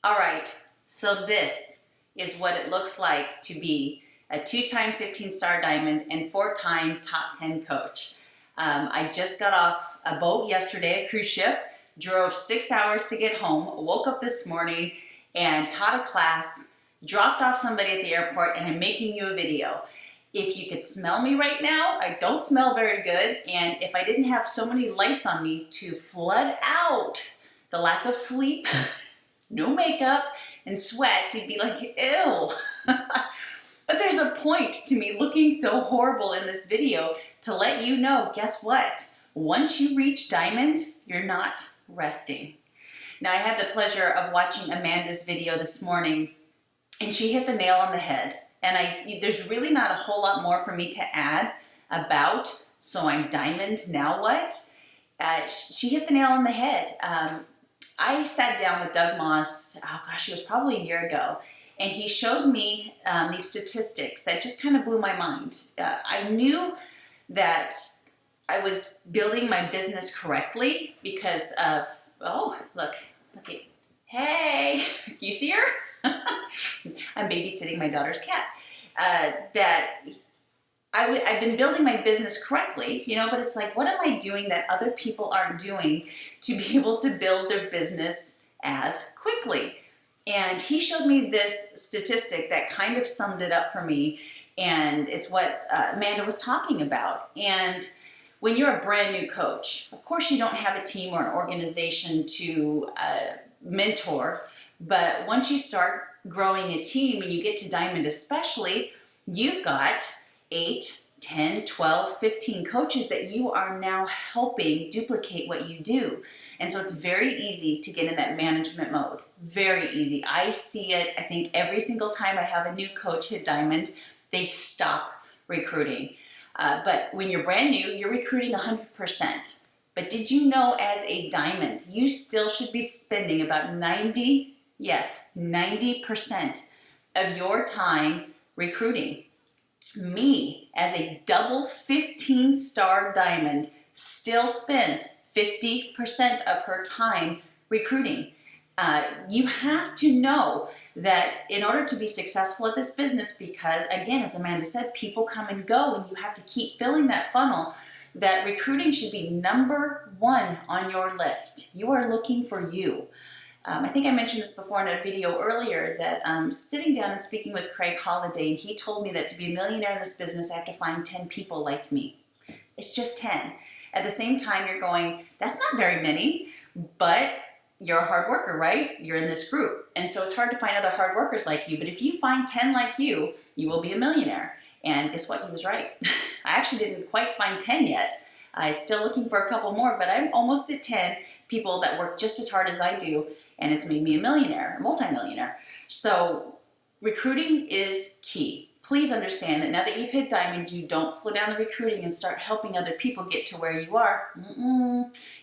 All right, so this is what it looks like to be a two-time 15-star diamond and four-time top 10 coach. I just got off a boat yesterday, a cruise ship, drove 6 hours to get home, woke up this morning and taught a class, dropped off somebody at the airport, and I'm making you a video. If you could smell me right now, I don't smell very good, and if I didn't have so many lights on me to flood out the lack of sleep, no makeup, and sweat, you'd be like, ew. But there's a point to me looking so horrible in this video to let you know, guess what? Once you reach diamond, you're not resting. Now, I had the pleasure of watching Amanda's video this morning, and she hit the nail on the head. And there's really not a whole lot more for me to add about, so I'm diamond, now what? She hit the nail on the head. I sat down with Doug Moss, oh gosh, it was probably a year ago, and he showed me these statistics that just kind of blew my mind. I knew that I was building my business correctly because of, oh, look at, hey, you see her? I'm babysitting my daughter's cat. I've been building my business correctly, but it's like, what am I doing that other people aren't doing to be able to build their business as quickly? And he showed me this statistic that kind of summed it up for me, and it's what Amanda was talking about. And when you're a brand new coach, of course you don't have a team or an organization to mentor, but once you start growing a team and you get to diamond especially, you've got 8, 10, 12, 15 coaches that you are now helping duplicate what you do. And so it's very easy to get in that management mode. Very easy. I see it, I think, every single time I have a new coach hit diamond, they stop recruiting. But when you're brand new, you're recruiting 100%. But did you know as a diamond, you still should be spending about 90% of your time recruiting? Me, as a double 15-star diamond, still spends 50% of her time recruiting. You have to know that in order to be successful at this business, because again, as Amanda said, people come and go and you have to keep filling that funnel, that recruiting should be number one on your list. You are looking for you. I think I mentioned this before in a video earlier that I'm sitting down and speaking with Craig Holiday, and he told me that to be a millionaire in this business, I have to find 10 people like me. It's just 10. At the same time, you're going, that's not very many, but you're a hard worker, right? You're in this group. And so it's hard to find other hard workers like you, but if you find 10 like you will be a millionaire. And guess what? He was right. I actually didn't quite find 10 yet. I'm still looking for a couple more, but I'm almost at 10 people that work just as hard as I do, and it's made me a millionaire, a multimillionaire. So recruiting is key. Please understand that now that you've hit diamond, you don't slow down the recruiting and start helping other people get to where you are.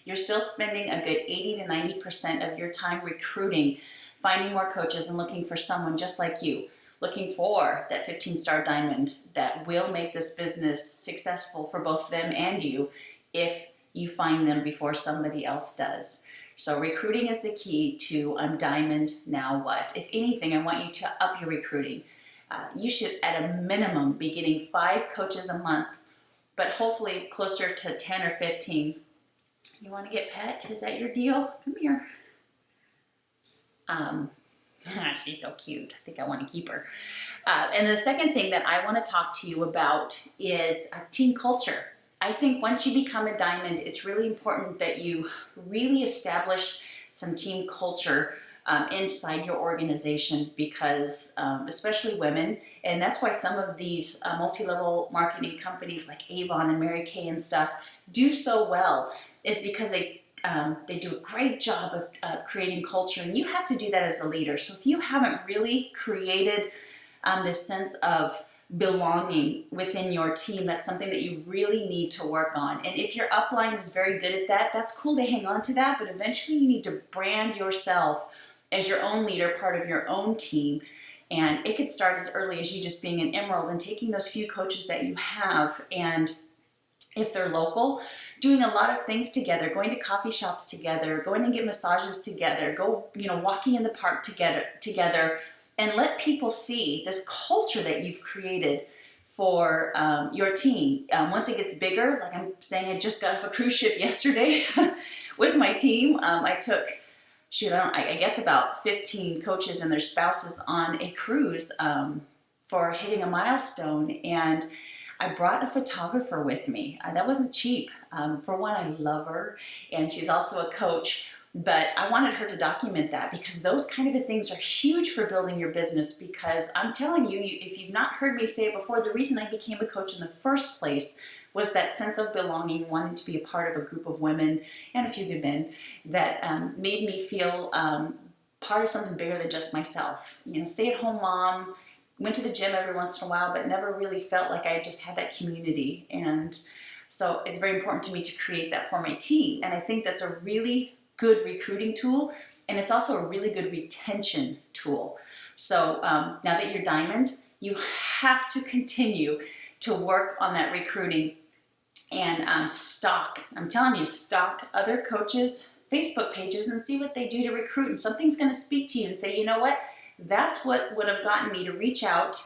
You're still spending a good 80 to 90% of your time recruiting, finding more coaches and looking for someone just like you, looking for that 15-star diamond that will make this business successful for both them and you if you find them before somebody else does. So recruiting is the key to I'm diamond, now what? If anything, I want you to up your recruiting. You should, at a minimum, be getting 5 coaches a month, but hopefully closer to 10 or 15. You want to get pet? Is that your deal? Come here. She's so cute. I think I want to keep her. And the second thing that I want to talk to you about is team culture. I think once you become a diamond, it's really important that you really establish some team culture inside your organization because especially women, and that's why some of these multi-level marketing companies like Avon and Mary Kay and stuff do so well, is because they do a great job of creating culture, and you have to do that as a leader. So if you haven't really created this sense of belonging within your team, that's something that you really need to work on. And if your upline is very good at that, that's cool to hang on to that, but eventually you need to brand yourself as your own leader, part of your own team. And it could start as early as you just being an emerald and taking those few coaches that you have, and if they're local, doing a lot of things together, going to coffee shops together, going and get massages together, walking in the park together, and let people see this culture that you've created for your team. Once it gets bigger, like I'm saying, I just got off a cruise ship yesterday with my team. I took, I guess about 15 coaches and their spouses on a cruise for hitting a milestone, and I brought a photographer with me. That wasn't cheap. For one, I love her, and she's also a coach, but I wanted her to document that because those kind of things are huge for building your business. Because I'm telling you, if you've not heard me say it before, the reason I became a coach in the first place was that sense of belonging, wanting to be a part of a group of women and a few good men that made me feel part of something bigger than just myself. Stay-at-home mom, went to the gym every once in a while, but never really felt like I just had that community. And so it's very important to me to create that for my team. And I think that's a really good recruiting tool. And it's also a really good retention tool. So now that you're Diamond, you have to continue to work on that recruiting and I'm telling you, stalk other coaches' Facebook pages and see what they do to recruit. And something's going to speak to you and say, you know what? That's what would have gotten me to reach out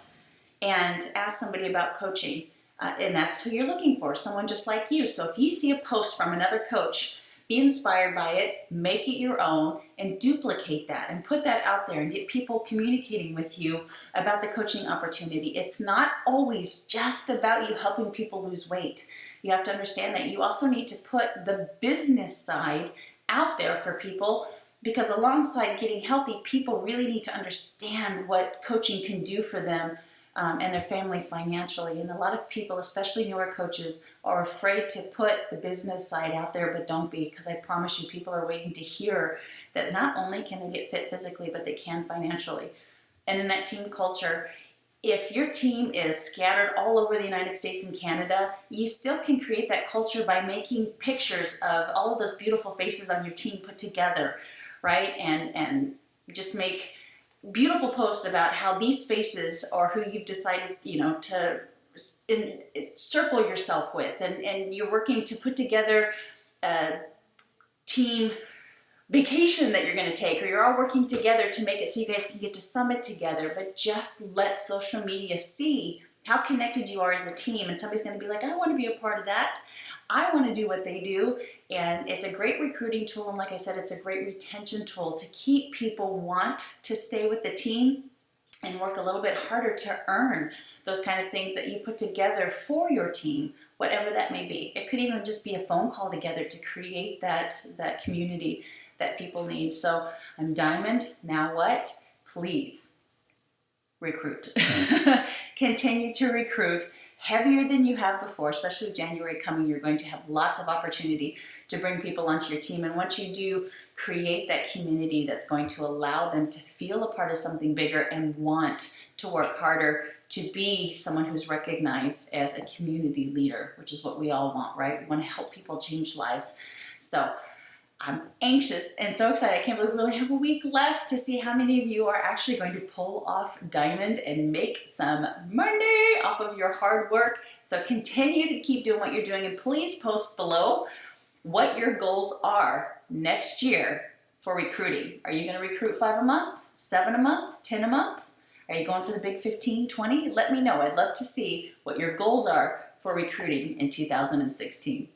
and ask somebody about coaching. And that's who you're looking for, someone just like you. So if you see a post from another coach, be inspired by it, make it your own, and duplicate that and put that out there and get people communicating with you about the coaching opportunity. It's not always just about you helping people lose weight. You have to understand that you also need to put the business side out there for people, because alongside getting healthy, people really need to understand what coaching can do for them and their family financially. And a lot of people, especially newer coaches, are afraid to put the business side out there, but don't be, because I promise you, people are waiting to hear that not only can they get fit physically, but they can financially. And in that team culture, if your team is scattered all over the United States and Canada, you still can create that culture by making pictures of all of those beautiful faces on your team put together, right? And just make beautiful posts about how these faces are who you've decided, to circle yourself with, and you're working to put together a team vacation that you're going to take, or you're all working together to make it so you guys can get to summit together. But just let social media see how connected you are as a team, and somebody's going to be like, I want to be a part of that. I want to do what they do. And it's a great recruiting tool, and like I said, it's a great retention tool to keep people want to stay with the team and work a little bit harder to earn those kind of things that you put together for your team, whatever that may be. It could even just be a phone call together to create that community that people need. So I'm Diamond. Now what? Please recruit. Continue to recruit heavier than you have before, especially with January coming. You're going to have lots of opportunity to bring people onto your team. And once you do, create that community that's going to allow them to feel a part of something bigger and want to work harder to be someone who's recognized as a community leader, which is what we all want, right? We want to help people change lives. So I'm anxious and so excited. I can't believe we only have a week left to see how many of you are actually going to pull off Diamond and make some money off of your hard work. So continue to keep doing what you're doing, and please post below what your goals are next year for recruiting. Are you going to recruit 5 a month, 7 a month, 10 a month? Are you going for the big 15, 20? Let me know. I'd love to see what your goals are for recruiting in 2016.